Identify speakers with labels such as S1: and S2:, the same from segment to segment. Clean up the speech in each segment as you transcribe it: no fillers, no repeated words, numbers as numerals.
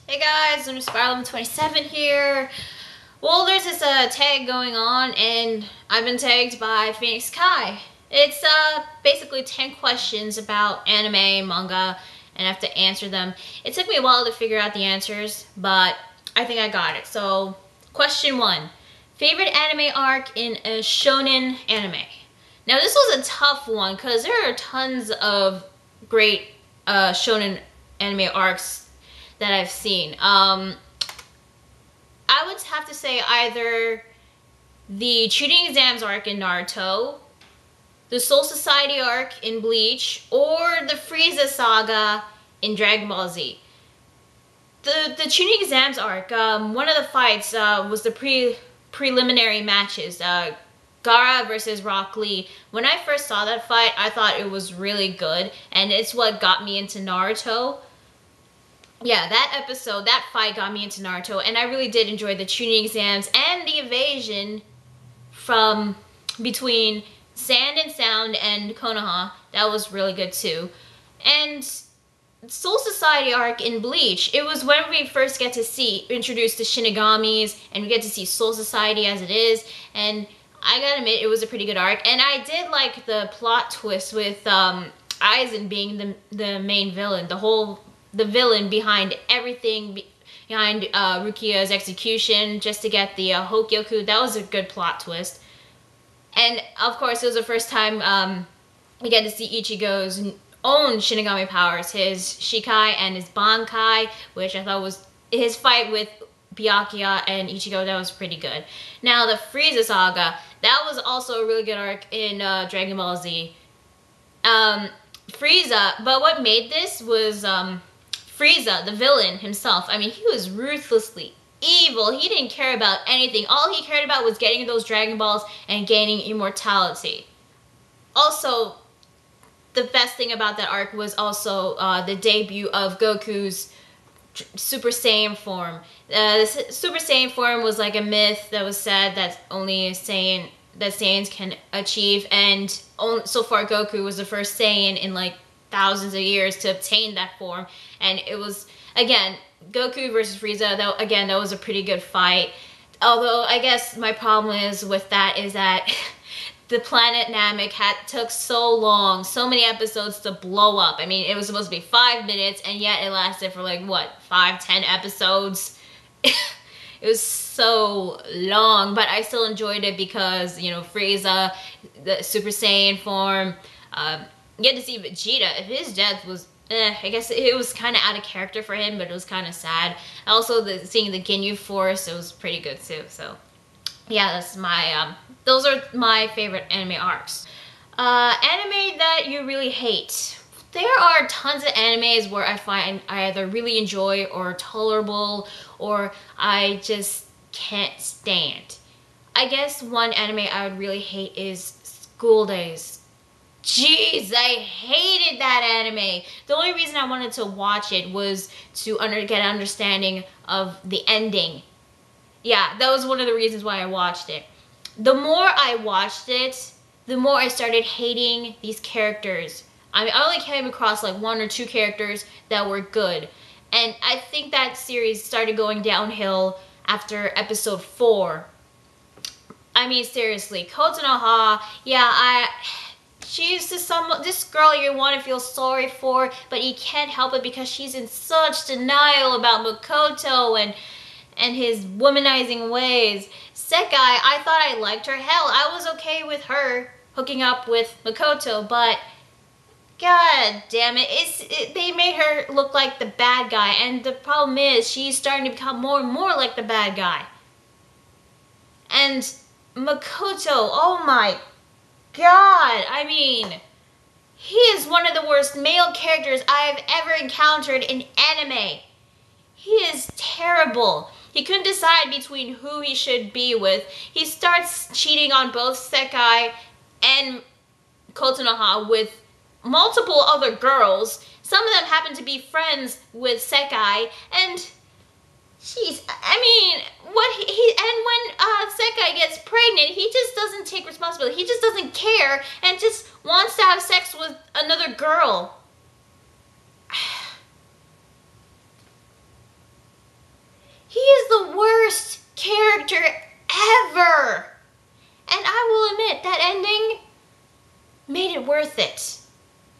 S1: Hey guys, I'm Spiral27 here. Well, there's this tag going on, and I've been tagged by phoniexkai. It's basically 10 questions about anime, manga, and I have to answer them. It took me a while to figure out the answers, but I think I got it. So, question 1. Favorite anime arc in a shonen anime? Now, this was a tough one, because there are tons of great shonen anime arcs that I've seen. I would have to say either the cheating exams arc in Naruto, the Soul Society arc in Bleach, or the Frieza saga in Dragon Ball Z. The cheating exams arc, one of the fights was the preliminary matches. Gaara versus Rock Lee. When I first saw that fight, I thought it was really good, and it's what got me into Naruto. Yeah, that fight got me into Naruto, and I really did enjoy the tuning exams and the evasion from between Sand and Sound and Konoha. That was really good too. And Soul Society arc in Bleach, it was when we first get to see introduced to Shinigamis, and we get to see Soul Society as it is, and I gotta admit, it was a pretty good arc. And I did like the plot twist with Aizen being the main villain, the villain behind everything, behind Rukia's execution, just to get the Hokyoku. That was a good plot twist. And of course, it was the first time we get to see Ichigo's own Shinigami powers, his Shikai and his Bankai, which I thought was his fight with Byakuya and Ichigo. That was pretty good. Now, the Frieza saga, that was also a really good arc in Dragon Ball Z. Frieza, but what made this was Frieza, the villain himself. I mean, he was ruthlessly evil. He didn't care about anything. All he cared about was getting those Dragon Balls and gaining immortality. Also, the best thing about that arc was also the debut of Goku's Super Saiyan form. The Super Saiyan form was like a myth that was said that only Saiyans can achieve, and so far Goku was the first Saiyan in like thousands of years to obtain that form. And it was, again, Goku versus Frieza. That was a pretty good fight. Although I guess my problem is with that is that the planet Namek took so long, so many episodes to blow up. I mean, it was supposed to be 5 minutes, and yet it lasted for like, what, 5-10 episodes? It was so long, but I still enjoyed it because, you know, Frieza, the Super Saiyan form, you get to see Vegeta. His death was, I guess it was kind of out of character for him, but it was kind of sad. Also, seeing the Ginyu Force, it was pretty good too. So, yeah, that's my, those are my favorite anime arcs. Anime that you really hate. There are tons of animes where I find I either really enjoy or tolerable, or I just can't stand. I guess one anime I would really hate is School Days. Jeez, I hated that anime. The only reason I wanted to watch it was to get an understanding of the ending. Yeah, that was one of the reasons why I watched it. The more I watched it, the more I started hating these characters. I mean, I only came across like 1 or 2 characters that were good. And I think that series started going downhill after episode 4. I mean, seriously, Kotonoha, yeah, she's just this girl you want to feel sorry for, but you can't help it because she's in such denial about Makoto and his womanizing ways. Sekai, I thought I liked her. Hell, I was okay with her hooking up with Makoto, but god damn it, they made her look like the bad guy, and the problem is she's starting to become more and more like the bad guy. And Makoto, oh my god, I mean, he is one of the worst male characters I have ever encountered in anime. He is terrible. He couldn't decide between who he should be with. He starts cheating on both Sekai and Kotonoha with multiple other girls. Some of them happen to be friends with Sekai, and jeez, I mean, when Sekai gets pregnant, he just doesn't take responsibility. He just doesn't care and just wants to have sex with another girl. the worst character ever. And I will admit, that ending made it worth it.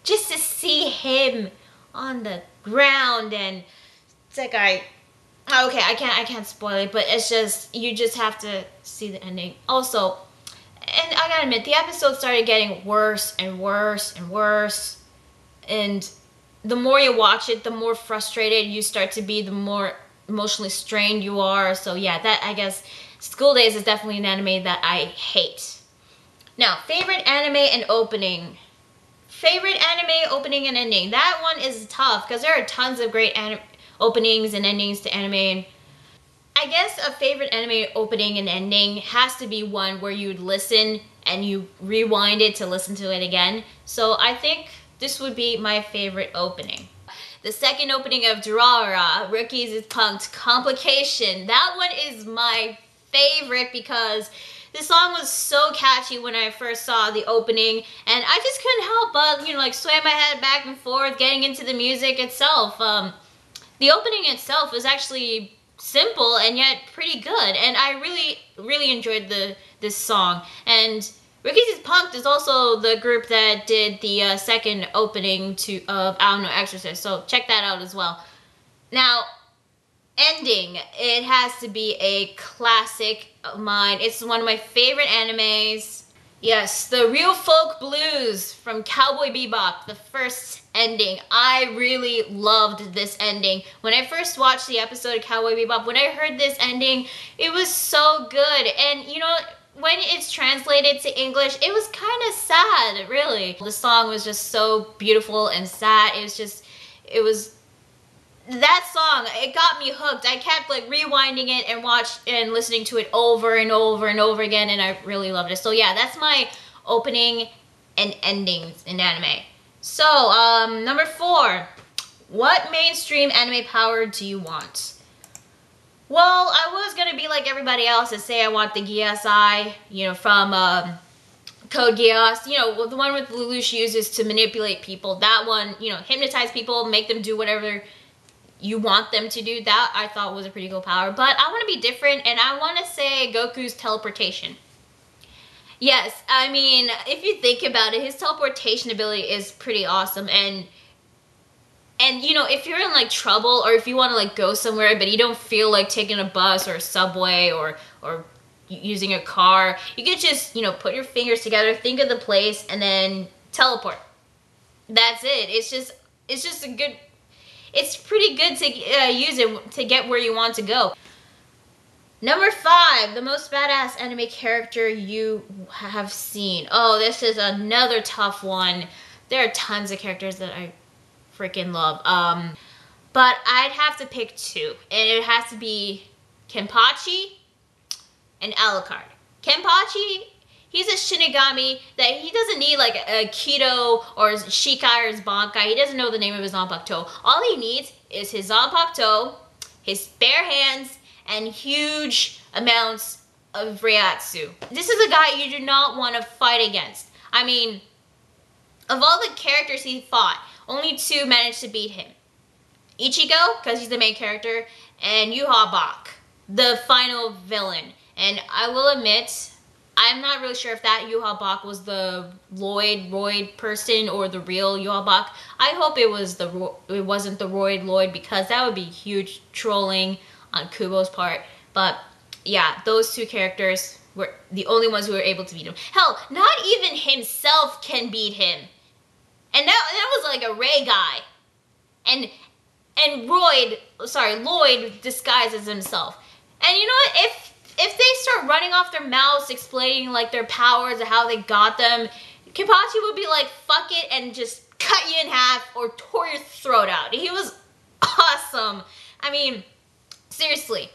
S1: Just to see him on the ground and Sekai. Okay, I can't spoil it, but it's just, you just have to see the ending. Also, and I gotta admit, the episode started getting worse and worse and worse. And the more you watch it, the more frustrated you start to be, the more emotionally strained you are. So yeah, that, I guess, School Days is definitely an anime that I hate. Now, favorite anime and opening. Favorite anime opening and ending. That one is tough because there are tons of great openings and endings to anime. I guess a favorite anime opening and ending has to be one where you would listen and you rewind it to listen to it again. So I think this would be my favorite opening. The second opening of Durara, Rookies is Punked Complication. That one is my favorite because the song was so catchy when I first saw the opening, and I just couldn't help but, you know, like sway my head back and forth, getting into the music itself. The opening itself was actually simple and yet pretty good, and I really enjoyed this song. And Rookies is Punked is also the group that did the second opening of I Don't Know Exorcist, so check that out as well. Now, ending, it has to be a classic of mine. It's one of my favorite animes. Yes, the Real Folk Blues from Cowboy Bebop, the first ending. I really loved this ending. When I first watched the episode of Cowboy Bebop, when I heard this ending, it was so good. And you know, when it's translated to English, it was kind of sad, really. The song was just so beautiful and sad. It was that song, it got me hooked. I kept like rewinding it and listening to it over and over and over again, and I really loved it. So yeah, that's my opening and endings in anime. So, number 4. What mainstream anime power do you want? Well, I was gonna be like everybody else and say I want the Gyasai, you know, from Code Geass, you know, the one with Lelouch uses to manipulate people. That one, you know, hypnotize people, make them do whatever you want them to do. That I thought was a pretty cool power. But I want to be different, and I want to say Goku's teleportation. Yes, I mean, if you think about it, his teleportation ability is pretty awesome. And you know, if you're in like trouble, or if you want to like go somewhere but you don't feel like taking a bus or a subway or using a car, you could just, you know, put your fingers together, think of the place, and then teleport. That's it. It's just a good, it's pretty good to use it to get where you want to go. Number 5, the most badass anime character you have seen. Oh, this is another tough one. There are tons of characters that I freaking love. But I'd have to pick 2, and it has to be Kenpachi and Alucard. Kenpachi, he's a Shinigami that he doesn't need like a Kido or Shikai or his Bankai. He doesn't know the name of his Zanpakuto. All he needs is his Zanpakuto, his bare hands, and huge amounts of Reiatsu. This is a guy you do not want to fight against. I mean, of all the characters he fought, only 2 managed to beat him. Ichigo, because he's the main character, and Yuha Bak, the final villain. And I will admit, I'm not really sure if that Yuha Bak was the Lloyd person or the real Yuha Bak. I hope it wasn't the Lloyd, because that would be huge trolling on Kubo's part. But yeah, those 2 characters were the only ones who were able to beat him. Hell, not even himself can beat him. And that was like a Ray guy. And Lloyd disguises himself. And you know what? If they start running off their mouths explaining like their powers and how they got them, Kenpachi would be like, fuck it, and just cut you in half or tore your throat out. He was awesome. I mean, seriously.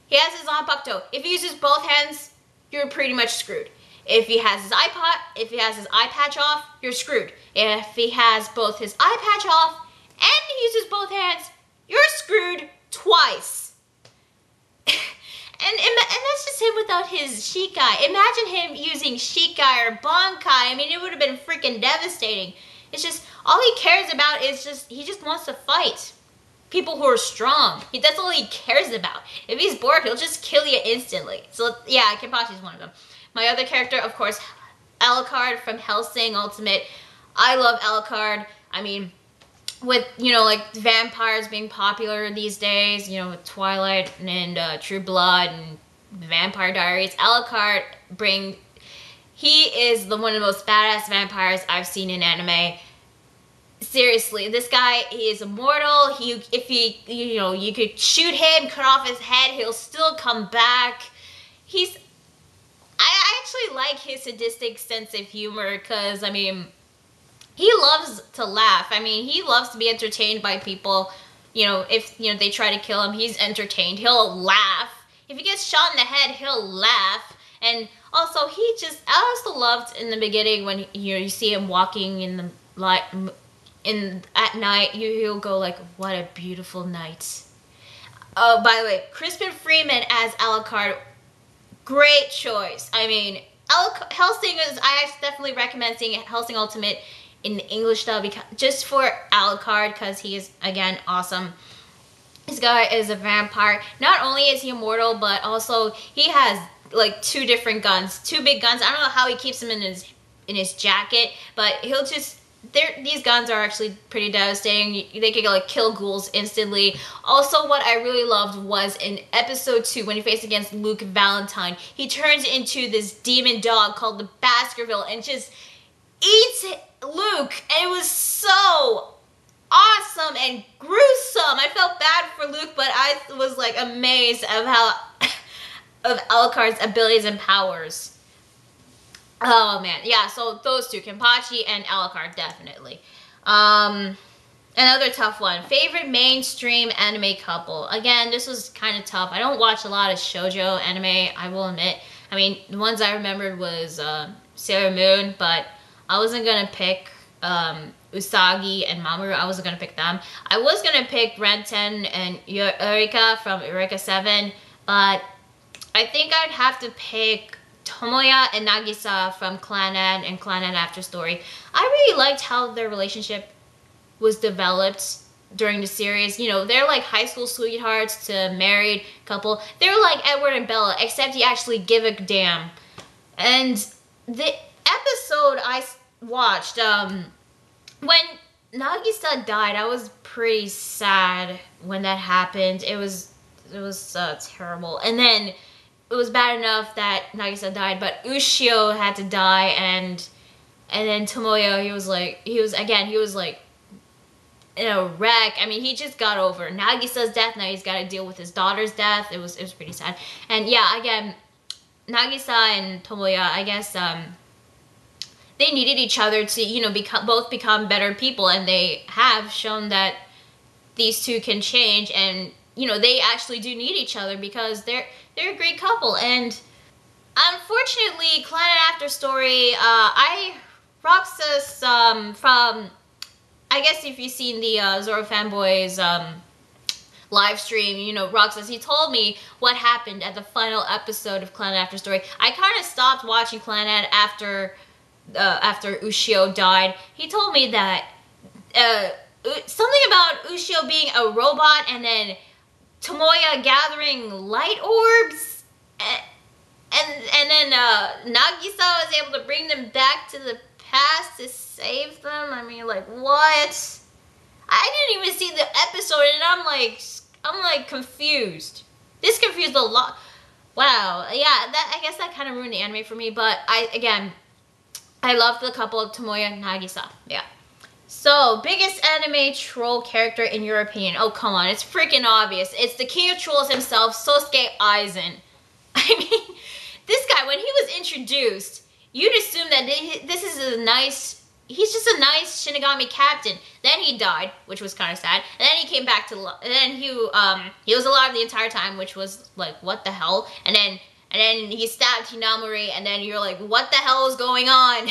S1: He has his Zanpakuto. If he uses both hands, you're pretty much screwed. If he has his eye patch off, you're screwed. If he has both his eye patch off and he uses both hands, you're screwed twice. And that's just him without his Shikai. Imagine him using Shikai or Bankai. I mean, it would have been freaking devastating. It's just, all he cares about is he just wants to fight. people who are strong. That's all he cares about. If he's bored, he'll just kill you instantly. So yeah, Kenpachi's one of them. My other character, of course, Alucard from Hellsing Ultimate. I love Alucard. I mean, with, you know, like vampires being popular these days, you know, with Twilight and True Blood and Vampire Diaries, Alucard he is one of the most badass vampires I've seen in anime. Seriously, this guy, he is immortal. If you know, you could shoot him, cut off his head, he'll still come back. I actually like his sadistic sense of humor because, I mean, he loves to laugh. I mean, he loves to be entertained by people. You know, if, you know, they try to kill him, he's entertained. He'll laugh. If he gets shot in the head, he'll laugh. And also, I also loved in the beginning when, you know, you see him walking in the light, at night, he'll go like, what a beautiful night. Oh, by the way, Crispin Freeman as Alucard, great choice. I mean, Hellsing I definitely recommend seeing Hellsing Ultimate in the English dub just for Alucard, because he is, again, awesome. This guy is a vampire. Not only is he immortal, but also he has like 2 different guns, 2 big guns. I don't know how he keeps them in his jacket, but he'll just, these guns are actually pretty devastating. They can like kill ghouls instantly. Also, what I really loved was in episode 2 when he faced against Luke Valentine, he turns into this demon dog called the Baskerville and just eats Luke, and it was so awesome and gruesome. I felt bad for Luke, but I was like amazed of Alucard's abilities and powers. Oh man, yeah, so those 2, Kenpachi and Alucard, definitely. Another tough one, favorite mainstream anime couple. Again, this was kind of tough. I don't watch a lot of shoujo anime, I will admit. I mean, the ones I remembered was Sailor Moon, but I wasn't gonna pick Usagi and Mamoru. I wasn't gonna pick them. I was gonna pick Renten and Eureka from Eureka 7, but I think I'd have to pick Tomoya and Nagisa from Clannad and Clannad After Story. I really liked how their relationship was developed during the series. You know, they're like high school sweethearts to married couple. They're like Edward and Bella, except you actually give a damn. And the episode I watched, when Nagisa died, I was pretty sad when that happened. It was terrible. And then it was bad enough that Nagisa died, but Ushio had to die, and then Tomoya, he was like in a wreck. I mean, he just got over Nagisa's death. Now he's got to deal with his daughter's death. It was pretty sad. And yeah, again, Nagisa and Tomoya, I guess they needed each other to, you know, both become better people, and they have shown that these 2 can change, and you know, they actually do need each other because they're a great couple. And unfortunately, Clannad After Story, Roxas from, I guess if you've seen the Zoro Fanboys live stream, you know, Roxas, he told me what happened at the final episode of Clannad After Story. I kind of stopped watching Clannad after Ushio died. He told me that something about Ushio being a robot and then Tomoya gathering light orbs, and then Nagisa was able to bring them back to the past to save them. I mean, like, what? I didn't even see the episode, and I'm like confused. This confused a lot. Wow, yeah, I guess that kind of ruined the anime for me. But I love the couple of Tomoya and Nagisa. Yeah. So, biggest anime troll character in your opinion? Oh, come on, it's freaking obvious. It's the king of trolls himself, Sosuke Aizen. I mean, this guy, when he was introduced, you'd assume that this is he's just a nice Shinigami captain. Then he died, which was kind of sad. And then he came back to life. And then he was alive the entire time, which was like, what the hell? And then he stabbed Hinamori, and then you're like, what the hell is going on?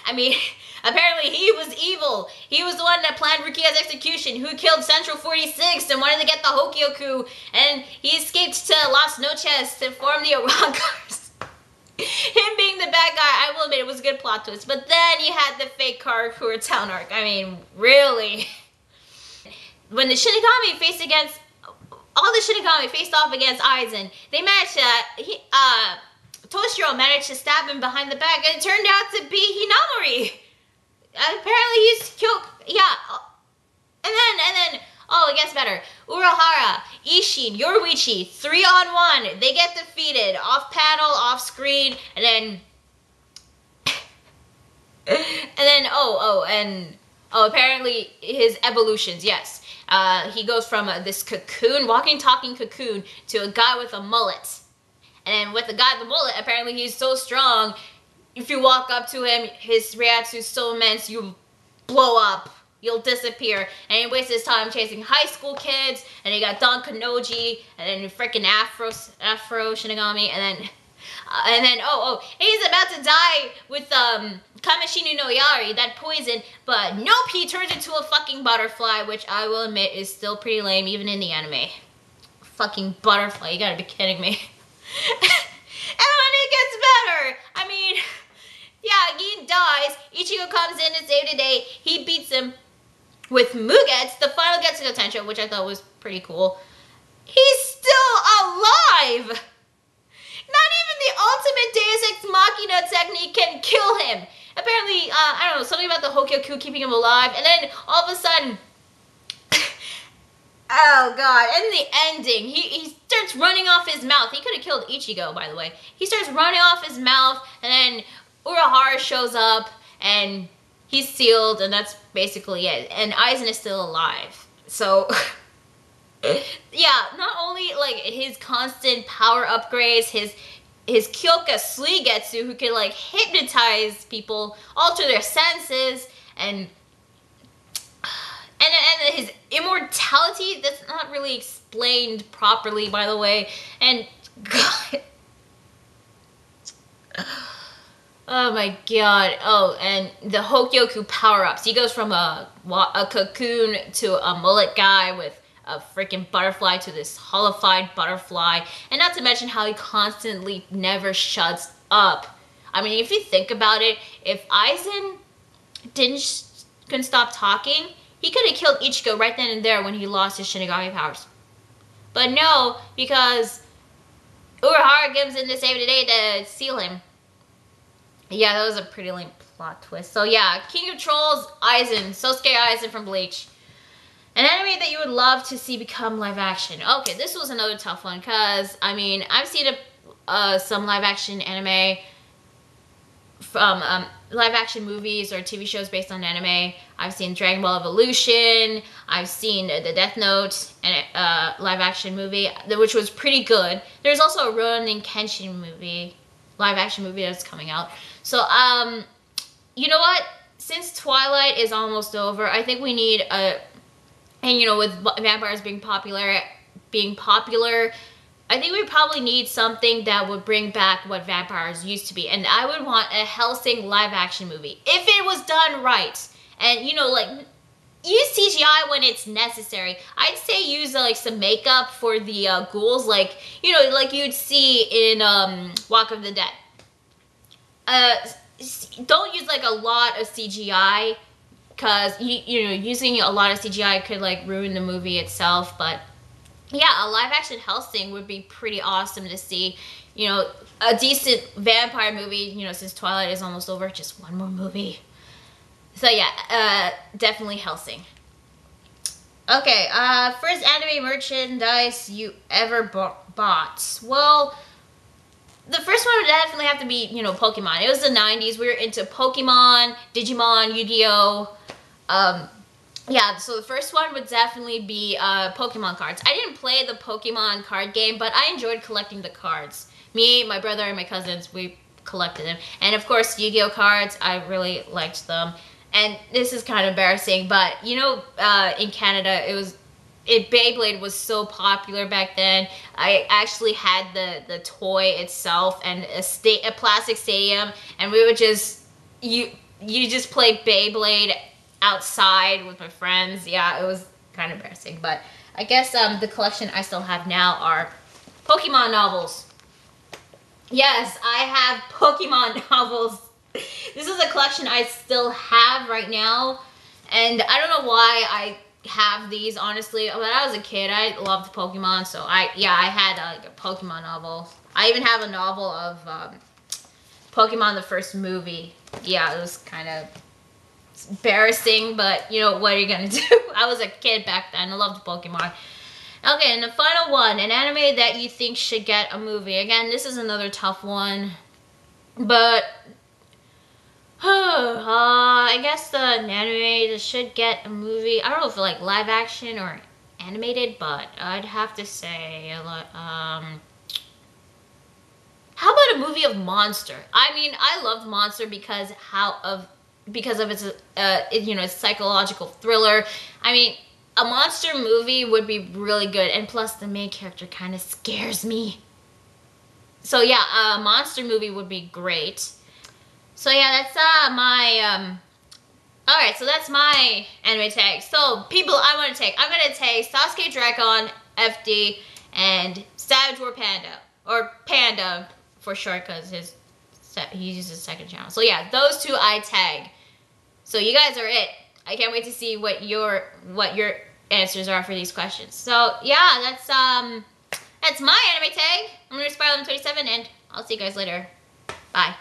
S1: I mean, apparently he was evil. He was the one that planned Rukia's execution, who killed Central 46 and wanted to get the Hokyoku, and he escaped to Las Noches to form the Arancars. Him being the bad guy, I will admit, it was a good plot twist. But then you had the fake Karakura town arc. I mean, really? when the Shinigami faced against all the Shinigami faced off against Aizen, they managed to Toshiro managed to stab him behind the back, and it turned out to be Hinamori. Apparently he's killed. Yeah, and then oh, it gets better. Urahara, Ishin, Yoruichi, 3-on-1. They get defeated off panel, off screen, and then apparently his evolutions. Yes, he goes from this cocoon, walking, talking cocoon, to a guy with a mullet. And then with the guy with the mullet, apparently he's so strong. If you walk up to him, his reaction is so immense, you blow up. You'll disappear. And he wastes his time chasing high school kids. And he got Don Kanoji, and then freaking Afro Shinigami, and then he's about to die with Kamishinu no Yari, that poison. But nope, he turns into a fucking butterfly, which I will admit is still pretty lame, even in the anime. Fucking butterfly, you gotta be kidding me. And when it gets better, I mean, yeah, he dies. Ichigo comes in to save the day. He beats him with Mugetsu, the final Getsu no Tensho, which I thought was pretty cool. He's still alive! Not even the ultimate Deus Ex Machina technique can kill him. Apparently, I don't know, something about the Hokyoku keeping him alive, and then all of a sudden, oh god, and the ending, he starts running off his mouth. He could have killed Ichigo, by the way. He starts running off his mouth, and then Urahara shows up, and he's sealed, and that's basically it. And Aizen is still alive. So, yeah, not only like his constant power upgrades, his Kyoka Suigetsu, who can like hypnotize people, alter their senses, and his immortality, that's not really explained properly, by the way. And god, oh my god. Oh, and the Hokyoku power-ups. He goes from a cocoon to a mullet guy with a freaking butterfly to this hollified butterfly. And not to mention how he constantly never shuts up. I mean, if you think about it, if Aizen couldn't stop talking, he could have killed Ichigo right then and there when he lost his Shinigami powers. But no, because Urahara gives him to save the day to seal him. Yeah, that was a pretty lame plot twist. So yeah, King of Trolls, Aizen, Sosuke Aizen from Bleach. An anime that you would love to see become live action. Okay, this was another tough one, because, I mean, I've seen some live action anime from live action movies or TV shows based on anime. I've seen Dragon Ball Evolution. I've seen the Death Note and live action movie, which was pretty good. There's also a Rurouni Kenshin movie, live action movie that's coming out. So, you know what? Since Twilight is almost over, I think we need a, and you know, with vampires being popular, I think we probably need something that would bring back what vampires used to be. And I would want a Hellsing live action movie, if it was done right. And you know, like, use CGI when it's necessary. I'd say use like some makeup for the ghouls, like, you know, like you'd see in Walk of the Dead. Don't use like a lot of CGI, because you know, using a lot of CGI could like ruin the movie itself. But yeah, a live action Hellsing would be pretty awesome to see. You know, a decent vampire movie, you know, since Twilight is almost over, just one more movie. So yeah, definitely Hellsing. Okay, first anime merchandise you ever bought. Well, the first one would definitely have to be, you know, Pokemon. It was the 90s. We were into Pokemon, Digimon, Yu-Gi-Oh! Yeah, so the first one would definitely be Pokemon cards. I didn't play the Pokemon card game, but I enjoyed collecting the cards. Me, my brother, and my cousins, we collected them. And of course, Yu-Gi-Oh! Cards, I really liked them. And this is kind of embarrassing, but you know, in Canada, Beyblade was so popular back then. I actually had the toy itself and a plastic stadium, and we would just, you just play Beyblade outside with my friends. Yeah, it was kind of embarrassing, but I guess the collection I still have now are Pokemon novels. Yes, I have Pokemon novels. This is a collection I still have right now, and I don't know why have these, honestly. When I was a kid, I loved Pokemon, so I had like a Pokemon novel. I even have a novel of Pokemon the first movie. Yeah, it was kind of embarrassing, but you know, what are you gonna do? I was a kid back then. I loved Pokemon. Okay, and the final one, an anime that you think should get a movie. Again, this is another tough one, but I guess the anime that should get a movie. I don't know if like live action or animated, but I'd have to say, how about a movie of Monster? I mean, I loved Monster because of its you know, psychological thriller. I mean, a monster movie would be really good, and plus the main character kind of scares me. So yeah, a monster movie would be great. So yeah, that's my alright, so that's my anime tag. So people I want to take, I'm gonna take SasukeDraconFD and SavageZweiPanda, or Panda for short, because he uses his second channel. So yeah, those two I tag. So you guys are it. I can't wait to see what your answers are for these questions. So yeah, that's my anime tag. I'm gonna be Spiral27, and I'll see you guys later. Bye.